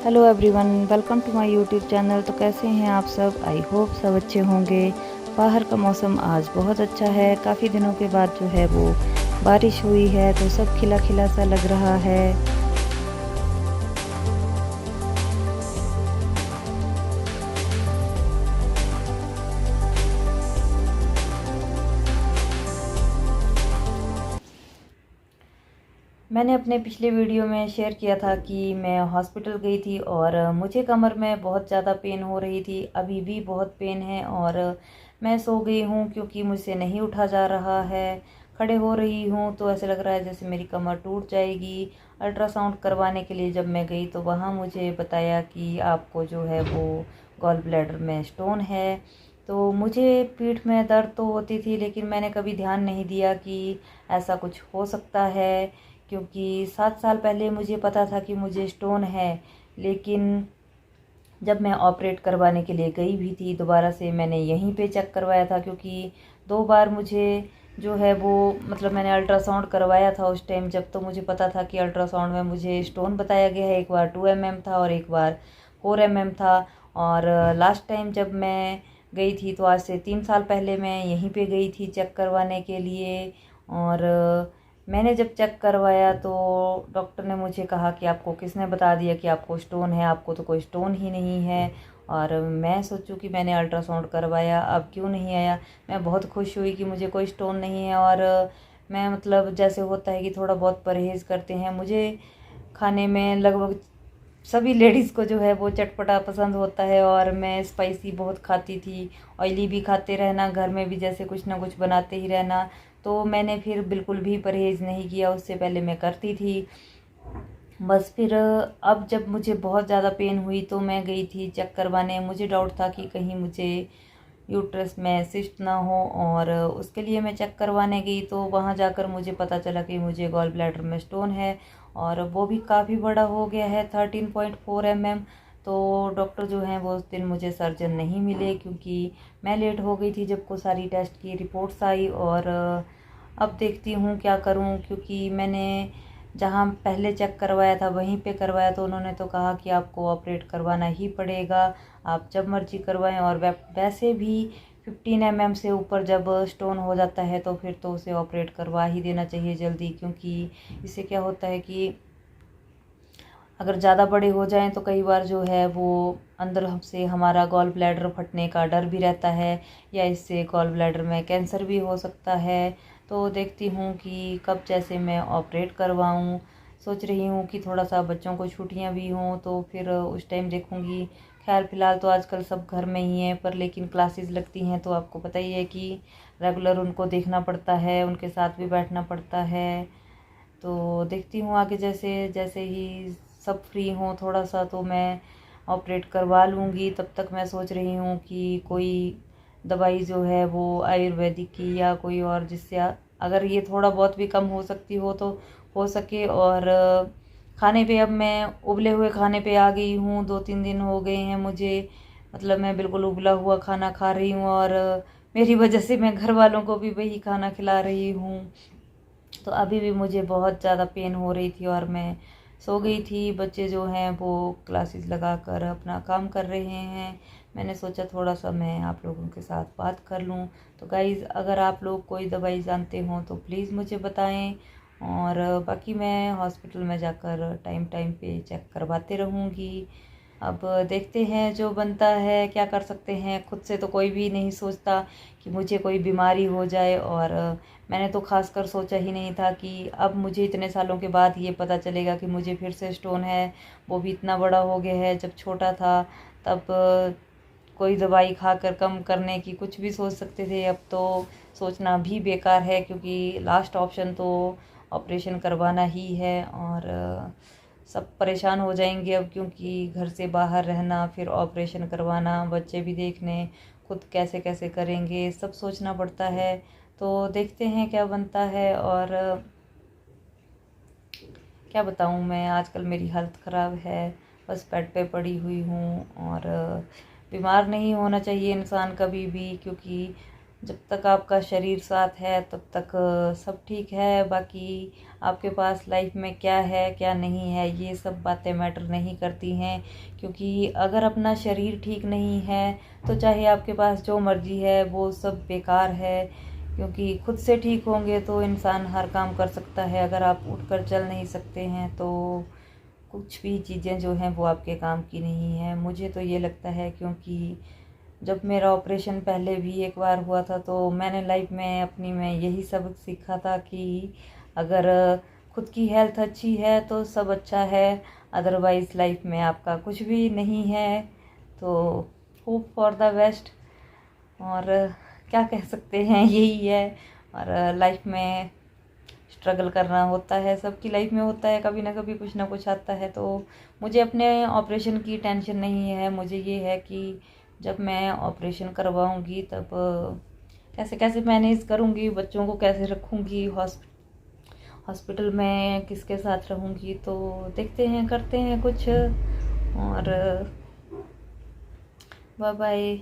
Hello everyone, welcome to my YouTube channel. तो कैसे हैं आप सब? आई होप सब अच्छे होंगे। बाहर का मौसम आज बहुत अच्छा है। काफ़ी दिनों के बाद जो है वो बारिश हुई है तो सब खिला खिला सा लग रहा है। मैंने अपने पिछले वीडियो में शेयर किया था कि मैं हॉस्पिटल गई थी और मुझे कमर में बहुत ज़्यादा पेन हो रही थी। अभी भी बहुत पेन है और मैं सो गई हूँ क्योंकि मुझसे नहीं उठा जा रहा है। खड़े हो रही हूँ तो ऐसे लग रहा है जैसे मेरी कमर टूट जाएगी। अल्ट्रासाउंड करवाने के लिए जब मैं गई तो वहाँ मुझे बताया कि आपको जो है वो गॉल ब्लैडर में स्टोन है। तो मुझे पीठ में दर्द तो होती थी, लेकिन मैंने कभी ध्यान नहीं दिया कि ऐसा कुछ हो सकता है, क्योंकि 7 साल पहले मुझे पता था कि मुझे स्टोन है। लेकिन जब मैं ऑपरेट करवाने के लिए गई भी थी दोबारा से, मैंने यहीं पे चेक करवाया था, क्योंकि 2 बार मुझे जो है वो मैंने अल्ट्रासाउंड करवाया था उस टाइम, जब तो मुझे पता था कि अल्ट्रासाउंड में मुझे स्टोन बताया गया है। एक बार 2 mm था और एक बार 4 mm था। और लास्ट टाइम जब मैं गई थी तो आज से 3 साल पहले मैं यहीं पे गई थी चेक करवाने के लिए। और मैंने जब चेक करवाया तो डॉक्टर ने मुझे कहा कि आपको किसने बता दिया कि आपको स्टोन है, आपको तो कोई स्टोन ही नहीं है। और मैं सोचूं कि मैंने अल्ट्रासाउंड करवाया, अब क्यों नहीं आया। मैं बहुत खुश हुई कि मुझे कोई स्टोन नहीं है। और मैं जैसे होता है कि थोड़ा बहुत परहेज़ करते हैं, मुझे खाने में लगभग सभी लेडीज़ को जो है वो चटपटा पसंद होता है और मैं स्पाइसी बहुत खाती थी। ऑयली भी खाते रहना, घर में भी जैसे कुछ ना कुछ बनाते ही रहना। तो मैंने फिर बिल्कुल भी परहेज़ नहीं किया, उससे पहले मैं करती थी। बस फिर अब जब मुझे बहुत ज़्यादा पेन हुई तो मैं गई थी चेक करवाने। मुझे डाउट था कि कहीं मुझे यूट्रस में सिस्ट ना हो, और उसके लिए मैं चेक करवाने गई तो वहाँ जाकर मुझे पता चला कि मुझे गॉल ब्लैडर में स्टोन है, और वो भी काफ़ी बड़ा हो गया है, 13.4 mm। तो डॉक्टर जो हैं वो उस दिन मुझे सर्जन नहीं मिले, क्योंकि मैं लेट हो गई थी जब को सारी टेस्ट की रिपोर्ट्स आई। और अब देखती हूँ क्या करूँ, क्योंकि मैंने जहाँ पहले चेक करवाया था वहीं पे करवाया तो उन्होंने तो कहा कि आपको ऑपरेट करवाना ही पड़ेगा, आप जब मर्जी करवाएं। और वैसे भी 15 mm से ऊपर जब स्टोन हो जाता है तो फिर तो उसे ऑपरेट करवा ही देना चाहिए जल्दी, क्योंकि इससे क्या होता है कि अगर ज़्यादा बड़े हो जाएं तो कई बार जो है वो अंदर हमसे हमारा गॉल ब्लैडर फटने का डर भी रहता है, या इससे गॉल ब्लैडर में कैंसर भी हो सकता है। तो देखती हूँ कि कब जैसे मैं ऑपरेट करवाऊँ। सोच रही हूँ कि थोड़ा सा बच्चों को छुट्टियाँ भी हों तो फिर उस टाइम देखूँगी। खैर फ़िलहाल तो आजकल सब घर में ही हैं, पर लेकिन क्लासेस लगती हैं तो आपको पता ही है कि रेगुलर उनको देखना पड़ता है, उनके साथ भी बैठना पड़ता है। तो देखती हूँ आगे जैसे जैसे ही सब फ्री हों थोड़ा सा तो मैं ऑपरेट करवा लूँगी। तब तक मैं सोच रही हूँ कि कोई दवाई जो है वो आयुर्वेदिक की या कोई और, जिससे अगर ये थोड़ा बहुत भी कम हो सकती हो तो हो सके। और खाने पे अब मैं उबले हुए खाने पे आ गई हूँ। 2-3 दिन हो गए हैं मुझे, मैं बिल्कुल उबला हुआ खाना खा रही हूँ, और मेरी वजह से मैं घर वालों को भी वही खाना खिला रही हूँ। तो अभी भी मुझे बहुत ज़्यादा पेन हो रही थी और मैं सो गई थी। बच्चे जो हैं वो क्लासेस लगा कर अपना काम कर रहे हैं। मैंने सोचा थोड़ा सा मैं आप लोगों के साथ बात कर लूं। तो गाइज़, अगर आप लोग कोई दवाई जानते हो तो प्लीज़ मुझे बताएं। और बाकी मैं हॉस्पिटल में जाकर टाइम टाइम पे चेक करवाते रहूँगी। अब देखते हैं जो बनता है, क्या कर सकते हैं। खुद से तो कोई भी नहीं सोचता कि मुझे कोई बीमारी हो जाए, और मैंने तो खासकर सोचा ही नहीं था कि अब मुझे इतने सालों के बाद ये पता चलेगा कि मुझे फिर से स्टोन है, वो भी इतना बड़ा हो गया है। जब छोटा था तब कोई दवाई खाकर कम करने की कुछ भी सोच सकते थे, अब तो सोचना भी बेकार है, क्योंकि लास्ट ऑप्शन तो ऑपरेशन करवाना ही है। और सब परेशान हो जाएंगे अब, क्योंकि घर से बाहर रहना, फिर ऑपरेशन करवाना, बच्चे भी देखने, खुद कैसे कैसे करेंगे, सब सोचना पड़ता है। तो देखते हैं क्या बनता है। और क्या बताऊँ मैं, आजकल मेरी हालत ख़राब है, बस बेड पे पड़ी हुई हूँ। और बीमार नहीं होना चाहिए इंसान कभी भी, क्योंकि जब तक आपका शरीर साथ है तब तक सब ठीक है। बाकी आपके पास लाइफ में क्या है क्या नहीं है ये सब बातें मैटर नहीं करती हैं, क्योंकि अगर अपना शरीर ठीक नहीं है तो चाहे आपके पास जो मर्जी है वो सब बेकार है। क्योंकि खुद से ठीक होंगे तो इंसान हर काम कर सकता है। अगर आप उठकर चल नहीं सकते हैं तो कुछ भी चीज़ें जो हैं वो आपके काम की नहीं है। मुझे तो ये लगता है, क्योंकि जब मेरा ऑपरेशन पहले भी एक बार हुआ था तो मैंने लाइफ में अपनी में यही सबक सीखा था कि अगर खुद की हेल्थ अच्छी है तो सब अच्छा है, अदरवाइज़ लाइफ में आपका कुछ भी नहीं है। तो होप फॉर द बेस्ट, और क्या कह सकते हैं, यही है। और लाइफ में स्ट्रगल करना होता है, सबकी लाइफ में होता है, कभी ना कभी कुछ ना कुछ आता है। तो मुझे अपने ऑपरेशन की टेंशन नहीं है। मुझे ये है कि जब मैं ऑपरेशन करवाऊंगी तब कैसे कैसे मैनेज करूंगी, बच्चों को कैसे रखूंगी, हॉस्पिटल में किसके साथ रहूंगी, तो देखते हैं करते हैं कुछ। और बाय बाय।